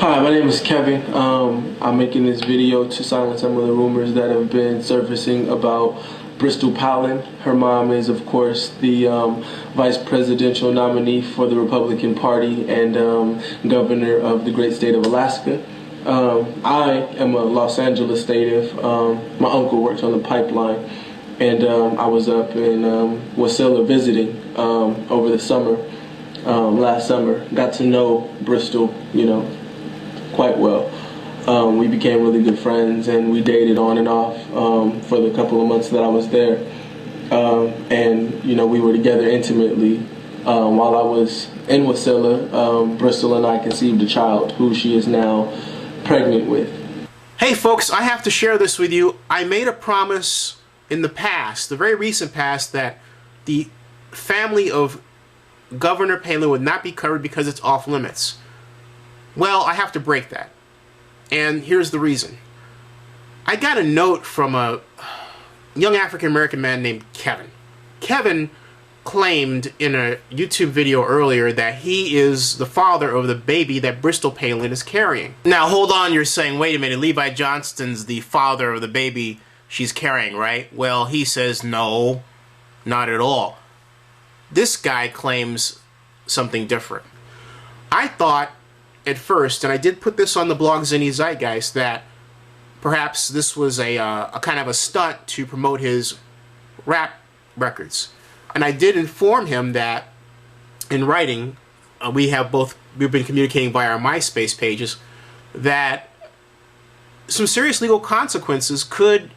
Hi, my name is Kevin. I'm making this video to silence some of the rumors that have been surfacing about Bristol Palin. Her mom is, of course, the vice presidential nominee for the Republican Party and governor of the great state of Alaska. I am a Los Angeles native. My uncle works on the pipeline, and I was up in Wasilla visiting over the summer, last summer. Got to know Bristol, quite well. We became really good friends, and we dated on and off for the couple of months that I was there. And we were together intimately while I was in Wasilla. Bristol and I conceived a child who she is now pregnant with. Hey folks, I have to share this with you. I made a promise in the past, the very recent past, that the family of Governor Palin would not be covered because it's off limits. Well, I have to break that. And here's the reason. I got a note from a young African-American man named Kevin. Kevin claimed in a YouTube video earlier that he is the father of the baby that Bristol Palin is carrying. Now, hold on, you're saying, wait a minute, Levi Johnston's the father of the baby she's carrying, right? Well, he says, no, not at all. This guy claims something different. I thought at first, and I did put this on the blog Zinni Zeitgeist, that perhaps this was a kind of a stunt to promote his rap records. And I did inform him that in writing, we've been communicating via our MySpace pages, that some serious legal consequences could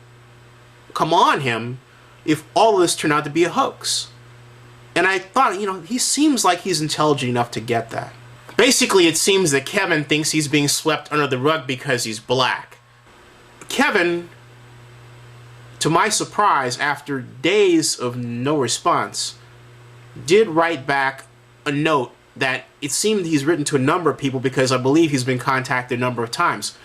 come on him if all of this turned out to be a hoax. And I thought, he seems like he's intelligent enough to get that. Basically, it seems that Kevin thinks he's being swept under the rug because he's black. Kevin, to my surprise, after days of no response, did write back a note that it seemed he's written to a number of people because I believe he's been contacted a number of times.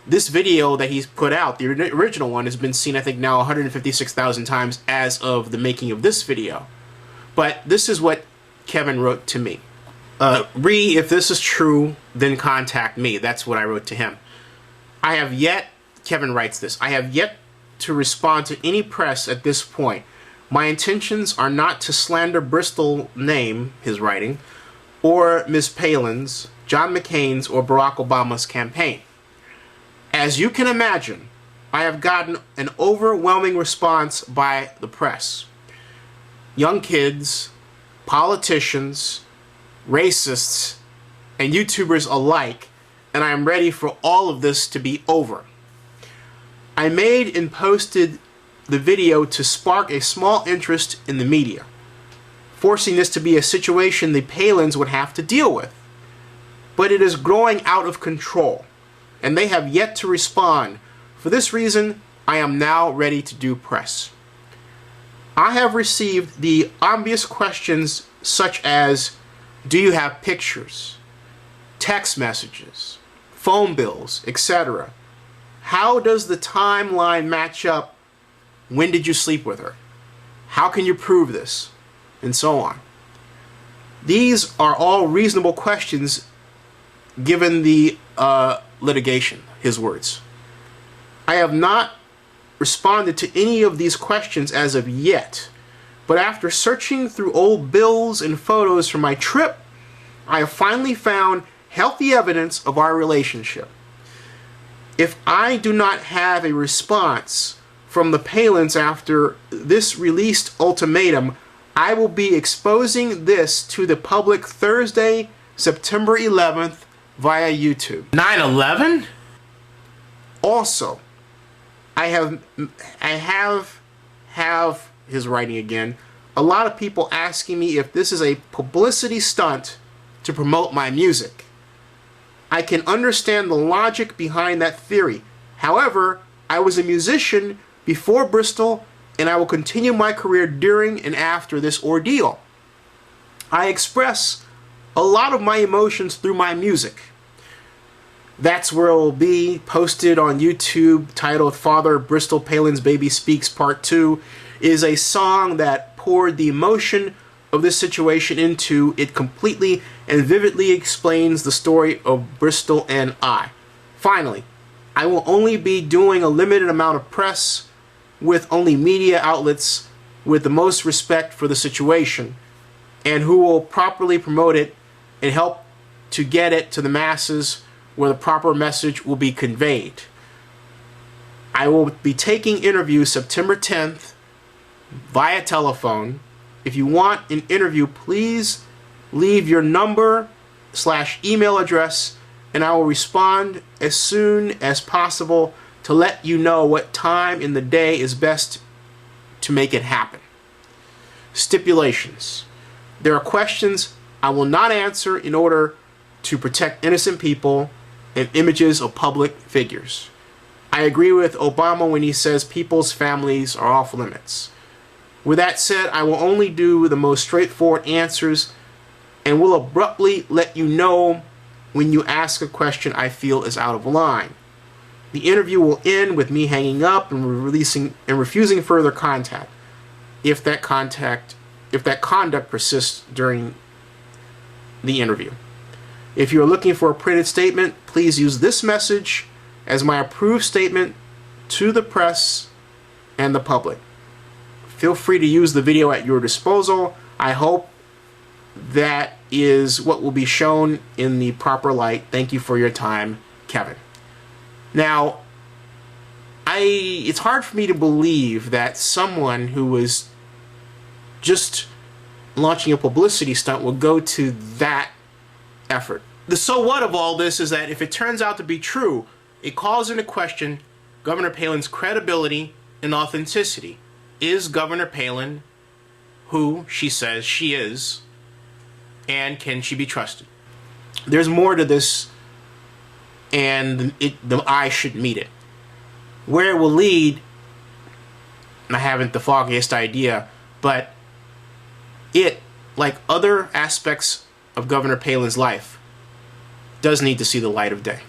This video that he's put out, the original one, has been seen, I think, now 156,000 times as of the making of this video. But this is what Kevin wrote to me. Ree, if this is true, then contact me. That's what I wrote to him. Kevin writes this, I have yet to respond to any press at this point. My intentions are not to slander Bristol name, his writing, or Ms. Palin's, John McCain's, or Barack Obama's campaign. As you can imagine, I have gotten an overwhelming response by the press. Young kids, politicians, racists, and YouTubers alike, and I am ready for all of this to be over. I made and posted the video to spark a small interest in the media, forcing this to be a situation the Palins would have to deal with. But it is growing out of control, and they have yet to respond. For this reason, I am now ready to do press. I have received the obvious questions such as, do you have pictures, text messages, phone bills, etc.? How does the timeline match up? When did you sleep with her? How can you prove this? And so on. These are all reasonable questions given the litigation, his words. I have not responded to any of these questions as of yet. But after searching through old bills and photos from my trip, I have finally found healthy evidence of our relationship. If I do not have a response from the Palins after this released ultimatum, I will be exposing this to the public Thursday, September 11th via YouTube. 9/11? Also, I have his writing again, a lot of people asking me if this is a publicity stunt to promote my music. I can understand the logic behind that theory. However, I was a musician before Bristol, and I will continue my career during and after this ordeal. I express a lot of my emotions through my music. That's where it will be posted on YouTube, titled Father Bristol Palin's Baby Speaks Part 2, is a song that poured the emotion of this situation into it completely and vividly explains the story of Bristol and I. Finally, I will only be doing a limited amount of press with only media outlets with the most respect for the situation and who will properly promote it and help to get it to the masses where the proper message will be conveyed. I will be taking interviews September 10th via telephone. If you want an interview, please leave your number/email address and I will respond as soon as possible to let you know what time in the day is best to make it happen. Stipulations. There are questions I will not answer in order to protect innocent people and images of public figures. I agree with Obama when he says people's families are off limits. With that said, I will only do the most straightforward answers and will abruptly let you know when you ask a question I feel is out of line. The interview will end with me hanging up and refusing further contact if that conduct persists during the interview. If you are looking for a printed statement, please use this message as my approved statement to the press and the public. Feel free to use the video at your disposal. I hope that is what will be shown in the proper light. Thank you for your time, Kevin. Now, it's hard for me to believe that someone who was just launching a publicity stunt will go to that effort. The so what of all this is that if it turns out to be true, it calls into question Governor Palin's credibility and authenticity. Is Governor Palin who she says she is, and can she be trusted? There's more to this, and the eye should meet it. Where it will lead, I haven't the foggiest idea, but it, like other aspects of Governor Palin's life, does need to see the light of day.